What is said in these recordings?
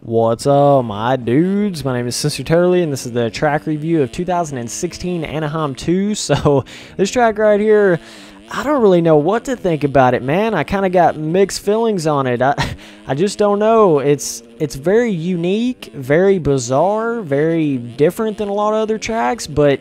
What's up, my dudes? My name is Sister Turley, and this is the track review of 2016 Anaheim 2. So, this track right here, I don't really know what to think about it, man. I kind of got mixed feelings on it. I just don't know. It's very unique, very bizarre, very different than a lot of other tracks, but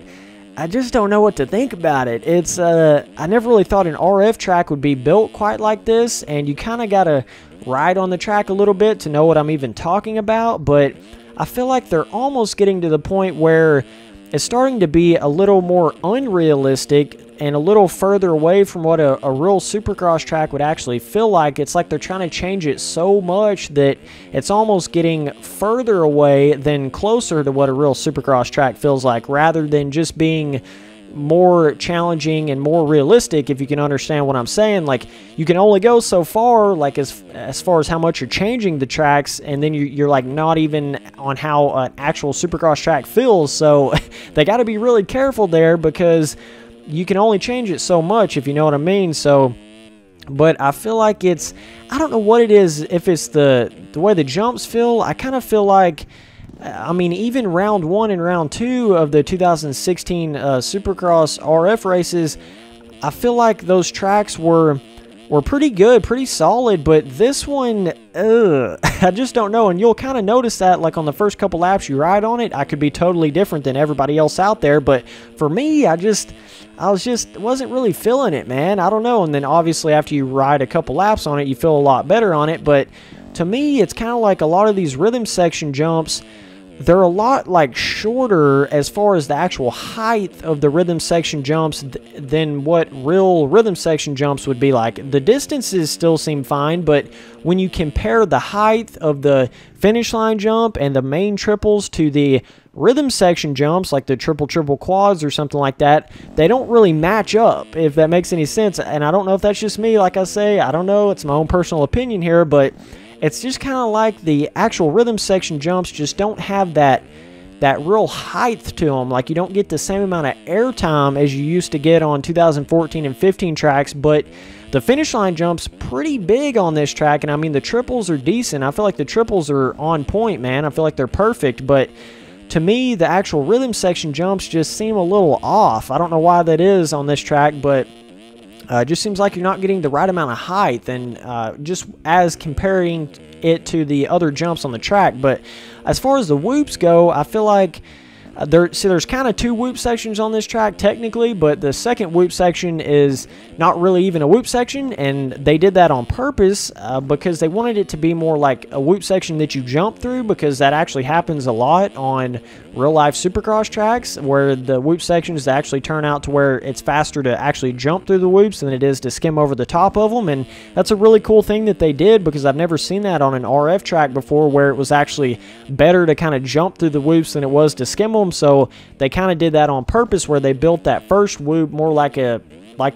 I just don't know what to think about it. It's I never really thought an RF track would be built quite like this, and you kind of got to ride on the track a little bit to know what I'm even talking about, but I feel like they're almost getting to the point where it's starting to be a little more unrealistic and a little further away from what a real Supercross track would actually feel like. It's like they're trying to change it so much that it's almost getting further away than closer to what a real Supercross track feels like, rather than just being more challenging and more realistic, if you can understand what I'm saying. Like, you can only go so far, like as far as how much you're changing the tracks, and then you're like not even on how an actual Supercross track feels. So they got to be really careful there, because you can only change it so much, if you know what I mean. So, but I feel like I don't know what it is, if it's the way the jumps feel. I kind of feel like, I mean, even round 1 and round 2 of the 2016 Supercross RF races, I feel like those tracks were pretty good, pretty solid, but this one, I just don't know. And you'll kind of notice that, like, on the first couple laps you ride on it, I could be totally different than everybody else out there, but for me, I wasn't really feeling it, man. I don't know. And then obviously after you ride a couple laps on it, you feel a lot better on it, but to me, it's kind of like a lot of these rhythm section jumps, they're a lot like shorter as far as the actual height of the rhythm section jumps than what real rhythm section jumps would be like. The distances still seem fine, but when you compare the height of the finish line jump and the main triples to the rhythm section jumps, like the triple quads or something like that, they don't really match up, if that makes any sense. And I don't know if that's just me, like I say, I don't know, it's my own personal opinion here, but it's just kind of like the actual rhythm section jumps just don't have that real height to them. Like, you don't get the same amount of airtime as you used to get on 2014 and 15 tracks, but the finish line jump's pretty big on this track, and I mean, the triples are decent. I feel like the triples are on point, man. I feel like they're perfect, but to me, the actual rhythm section jumps just seem a little off. I don't know why that is on this track, but it just seems like you're not getting the right amount of height, and just as comparing it to the other jumps on the track. But as far as the whoops go, I feel like there's kind of 2 whoop sections on this track technically, but the second whoop section is not really even a whoop section, and they did that on purpose because they wanted it to be more like a whoop section that you jump through, because that actually happens a lot on real life Supercross tracks, where the whoop sections actually turn out to where it's faster to actually jump through the whoops than it is to skim over the top of them. And that's a really cool thing that they did, because I've never seen that on an RF track before, where it was actually better to kind of jump through the whoops than it was to skim them. So they kind of did that on purpose, where they built that first whoop more like the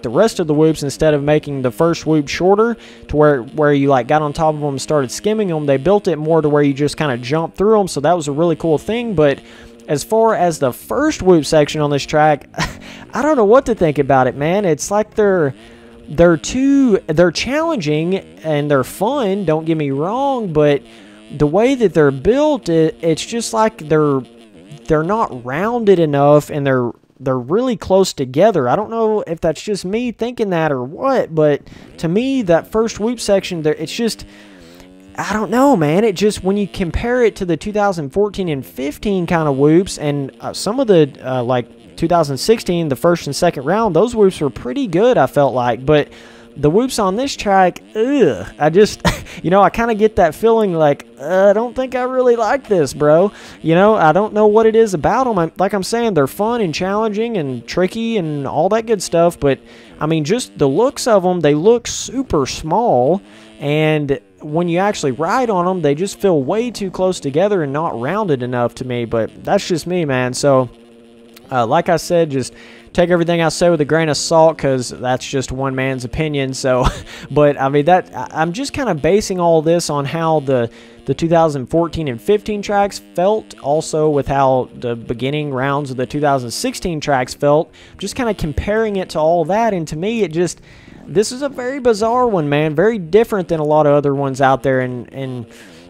rest of the whoops. Instead of making the first whoop shorter to where you like got on top of them and started skimming them, they built it more to where you just kind of jump through them. So that was a really cool thing. But as far as the first whoop section on this track, I don't know what to think about it, man. It's like they're challenging and they're fun, don't get me wrong, but the way that they're built, it's just like they're not rounded enough, and they're really close together. I don't know if that's just me thinking that or what, but to me, that first whoop section there, it's just, I don't know, man. It just, when you compare it to the 2014 and 15 kind of whoops, and some of the like 2016, the first and second round, those whoops were pretty good, I felt like. But the whoops on this track, I just, you know, I kind of get that feeling like, I don't think I really like this, bro. You know, I don't know what it is about them. Like I'm saying, they're fun and challenging and tricky and all that good stuff, but I mean, just the looks of them, they look super small, and when you actually ride on them, they just feel way too close together and not rounded enough to me. But that's just me, man. So like I said, just take everything I say with a grain of salt, because that's just one man's opinion. So, but I mean, I'm just kind of basing all this on how the 2014 and 15 tracks felt, also with how the beginning rounds of the 2016 tracks felt. Just kind of comparing it to all that, and to me, this is a very bizarre one, man. Very different than a lot of other ones out there, and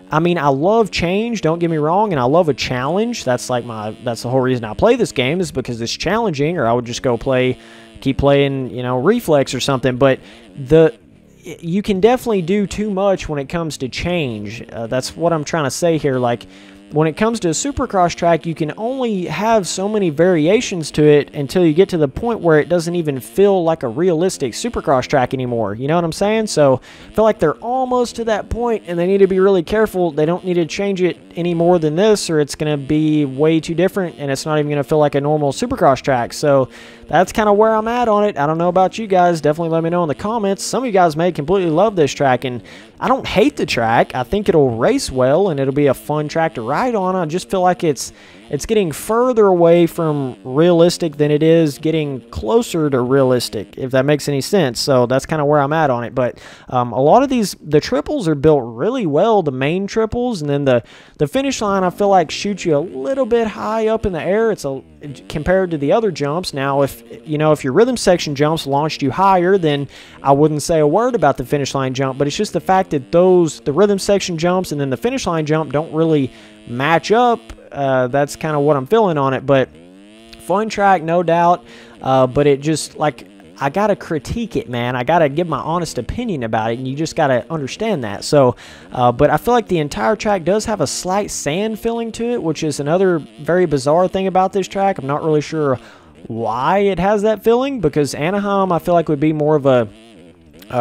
I mean, I love change, don't get me wrong, and I love a challenge. That's like that's the whole reason I play this game, is because it's challenging, or I would just go keep playing, you know, Reflex or something. But you can definitely do too much when it comes to change. That's what I'm trying to say here. Like, when it comes to a Supercross track, you can only have so many variations to it until you get to the point where it doesn't even feel like a realistic Supercross track anymore. You know what I'm saying? So I feel like they're almost to that point, and they need to be really careful. They don't need to change it any more than this, or it's going to be way too different, and it's not even going to feel like a normal Supercross track. So that's kind of where I'm at on it. I don't know about you guys. Definitely let me know in the comments. Some of you guys may completely love this track, and I don't hate the track. I think it'll race well, and it'll be a fun track to ride on. I just feel like it's getting further away from realistic than it is getting closer to realistic, if that makes any sense. So that's kind of where I'm at on it. But a lot of the triples are built really well, the main triples, and then the finish line, I feel like, shoots you a little bit high up in the air. It's compared to the other jumps. Now, if your rhythm section jumps launched you higher, then I wouldn't say a word about the finish line jump. But it's just the fact that the rhythm section jumps and then the finish line jump don't really match up. That's kind of what I'm feeling on it. But fun track, no doubt. But it just, like, I gotta critique it, man. I gotta give my honest opinion about it, and you just gotta understand that. So, but I feel like the entire track does have a slight sand feeling to it, which is another very bizarre thing about this track. I'm not really sure why it has that feeling, because Anaheim, I feel like, would be more of a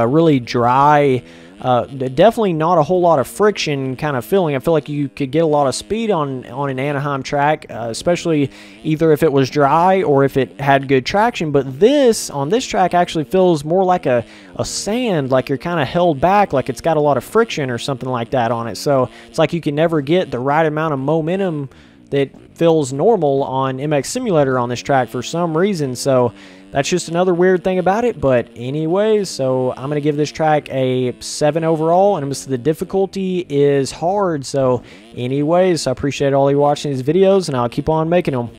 really dry, definitely not a whole lot of friction kind of feeling. I feel like you could get a lot of speed on an Anaheim track, especially either if it was dry or if it had good traction. But on this track actually feels more like a sand, like you're kind of held back, like it's got a lot of friction or something like that on it. So it's like you can never get the right amount of momentum that feels normal on MX Simulator on this track for some reason. So that's just another weird thing about it. But anyways, so I'm going to give this track a 7 overall, and the difficulty is hard. So anyways, I appreciate all you watching these videos, and I'll keep on making them.